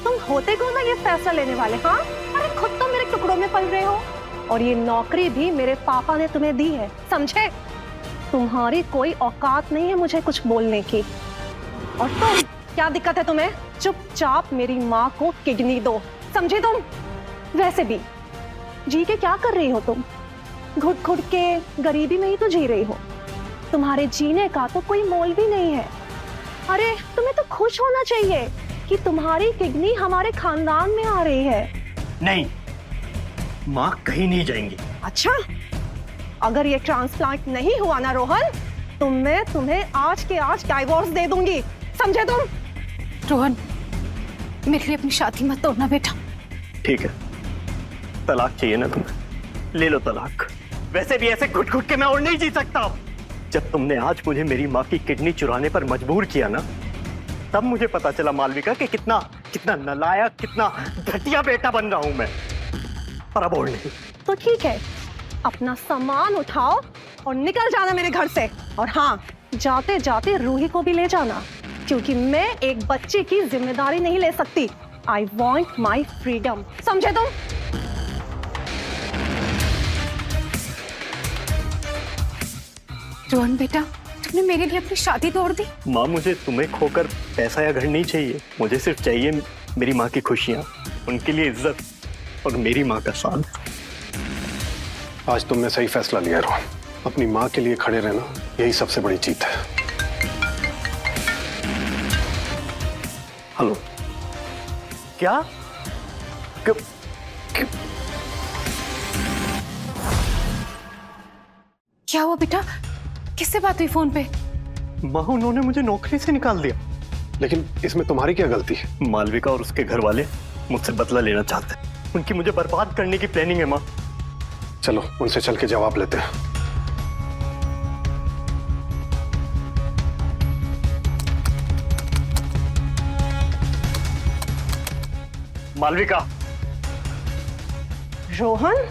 तुम होते कौन ना ये फैसला लेने वाले? हाँ, अरे खुद तो मेरे टुकड़ों में पल रहे हो, और ये नौकरी भी मेरे पापा ने तुम्हें दी है, समझे? तुम्हारी कोई औकात नहीं है मुझे कुछ बोलने की। और तुम, क्या दिक्कत है तुम्हें? चुपचाप मेरी माँ को किडनी दो, समझे तुम? वैसे भी जी के क्या कर रही हो तुम? घुट घुट के गरीबी में ही तो जी रही हो। तुम्हारे जीने का तो कोई मोल भी नहीं है। अरे तुम्हें तो खुश होना चाहिए कि तुम्हारी किडनी हमारे खानदान में आ रही है। नहीं, माँ कहीं नहीं जाएंगी। अच्छा, अगर ये ट्रांसप्लांट नहीं हुआ ना रोहन, तो मैं तुम्हें आज के आज डाइवोर्स दे दूंगी, समझे तुम? रोहन, मेरे लिए अपनी शादी मत तोड़ना बेटा। ठीक है, तलाक चाहिए ना तुम्हें, ले लो तलाक। वैसे भी ऐसे घुट घुट के मैं और नहीं जी सकता। जब तुमने आज मुझे मेरी माँ की किडनी चुराने पर मजबूर किया ना, तब मुझे पता चला मालविका कि कितना कितना नालायक, कितना घटिया बेटा बन रहा हूं मैं। पर अब और नहीं। तो ठीक है, अपना सामान उठाओ और निकल जाना मेरे घर से। और हाँ, जाते जाते रूही को भी ले जाना, क्योंकि मैं एक बच्चे की जिम्मेदारी नहीं ले सकती। आई वॉन्ट माई फ्रीडम, समझे तुम? रोहन बेटा, तुमने मेरे लिए अपनी शादी तोड़ दी। माँ, मुझे तुम्हें खोकर पैसा या घर नहीं चाहिए, मुझे सिर्फ चाहिए मेरी माँ की खुशियाँ, उनके लिए इज्जत और मेरी माँ का साथ। आज तुमने सही फैसला लिया रोहन, अपनी माँ के लिए खड़े रहना यही सबसे बड़ी जीत है। हेलो, क्या? क्या हुआ बेटा? किससे बात हुई फोन पे? माँ, उन्होंने मुझे नौकरी से निकाल दिया। लेकिन इसमें तुम्हारी क्या गलती है? मालविका और उसके घर वाले मुझसे बदला लेना चाहते हैं। उनकी मुझे बर्बाद करने की प्लानिंग है माँ। चलो उनसे चल के जवाब लेते हैं। मालविका। रोहन,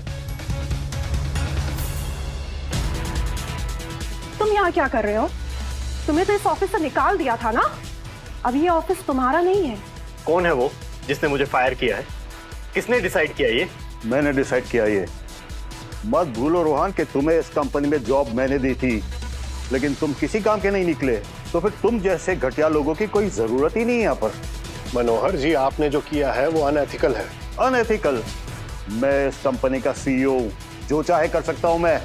तुम यहाँ क्या कर रहे हो? तुम्हें तो इस ऑफिस से निकाल दिया था ना, अब ये ऑफिस तुम्हारा नहीं है। कौन है वो जिसने मुझे फायर किया है? किसने डिसाइड किया ये? मैंने डिसाइड किया ये। मत भूलो रोहन कि तुम्हें इस कंपनी में जॉब मैंने दी थी, लेकिन तुम किसी काम के नहीं निकले, तो फिर तुम जैसे घटिया लोगों की कोई जरूरत ही नहीं है यहाँ पर। मनोहर जी, आपने जो किया है वो अनएथिकल है। अनएथिकल? मैं इस कंपनी का सीईओ हूँ, जो चाहे कर सकता हूँ। मैं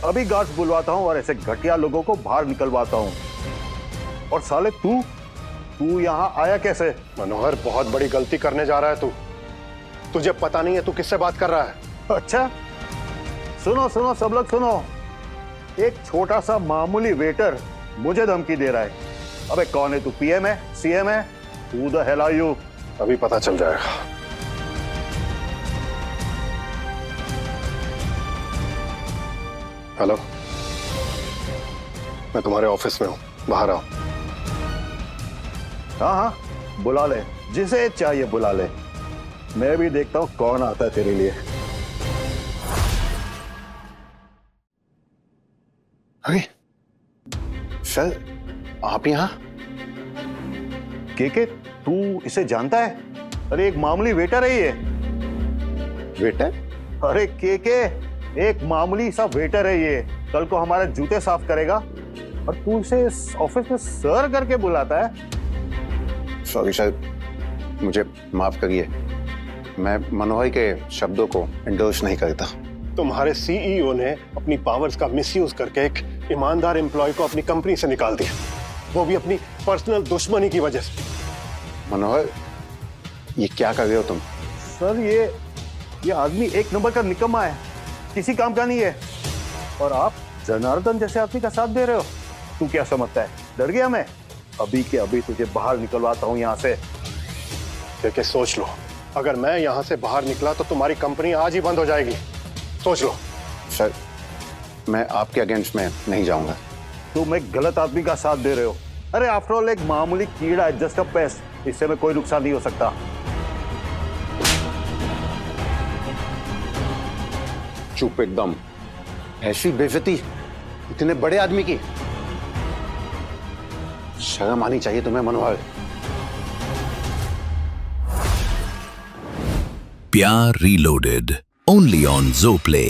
अभी गार्ड्स बुलवाता हूँ और ऐसे घटिया लोगों को बाहर निकलवाता हूँ। और साले तू यहाँ आया कैसे? मनोहर, बहुत बड़ी गलती करने जा रहा है तू। तुझे पता नहीं है तू किससे बात कर रहा है। अच्छा, सुनो सुनो सब लोग सुनो। एक छोटा सा मामूली वेटर मुझे धमकी दे रहा है। अबे कौन है तू? पीएम है? सीएम है? Who the hell are you? अभी पता चल जाएगा। हेलो, मैं तुम्हारे ऑफिस में हूँ, बाहर आओ। हाँ हाँ, बुला ले, जिसे चाहिए बुला ले। मैं भी देखता हूँ कौन आता है तेरे लिए। अरे सर, आप यहाँ? के तू इसे जानता है? अरे एक मामूली वेटर है ये। वेटर? अरे के एक मामूली सा वेटर है ये। कल को हमारे जूते साफ करेगा और तू इसे इस ऑफिस में सर करके बुलाता है। सॉरी सर, मुझे माफ करिए। मैं मनोहर के शब्दों को इंडोर्स नहीं करता। तुम्हारे सीईओ ने अपनी पावर्स का मिसयूज करके एक ईमानदार एम्प्लॉय को अपनी कंपनी से निकाल दिया, वो भी अपनी पर्सनल दुश्मनी की वजह से। मनोहर, ये क्या कर रहे हो तुम? सर ये आदमी एक नंबर का निकम्मा है, किसी काम का नहीं है। और आप जनार्दन जैसे आदमी का साथ दे रहे हो। तू क्या समझता है, डर गया मैं? अभी के अभी तुझे बाहर निकलवाता हूं यहाँ से। देखिए, सोच लो, अगर मैं यहाँ से बाहर निकला तो तुम्हारी कंपनी आज ही बंद हो जाएगी। सोच लो। सर, मैं आपके अगेंस्ट में नहीं जाऊंगा। तुम एक गलत आदमी का साथ दे रहे हो। अरे आफ्टर ऑल एक मामूली कीड़ा है, जस्ट अ पेस्ट। इससे में कोई नुकसान नहीं हो सकता। चुप एकदम। ऐसी बेइज्जती इतने बड़े आदमी की? शर्म आनी चाहिए तुम्हें मनोहर। प्यार रीलोडेड ओनली ऑन ज़ोप्ले।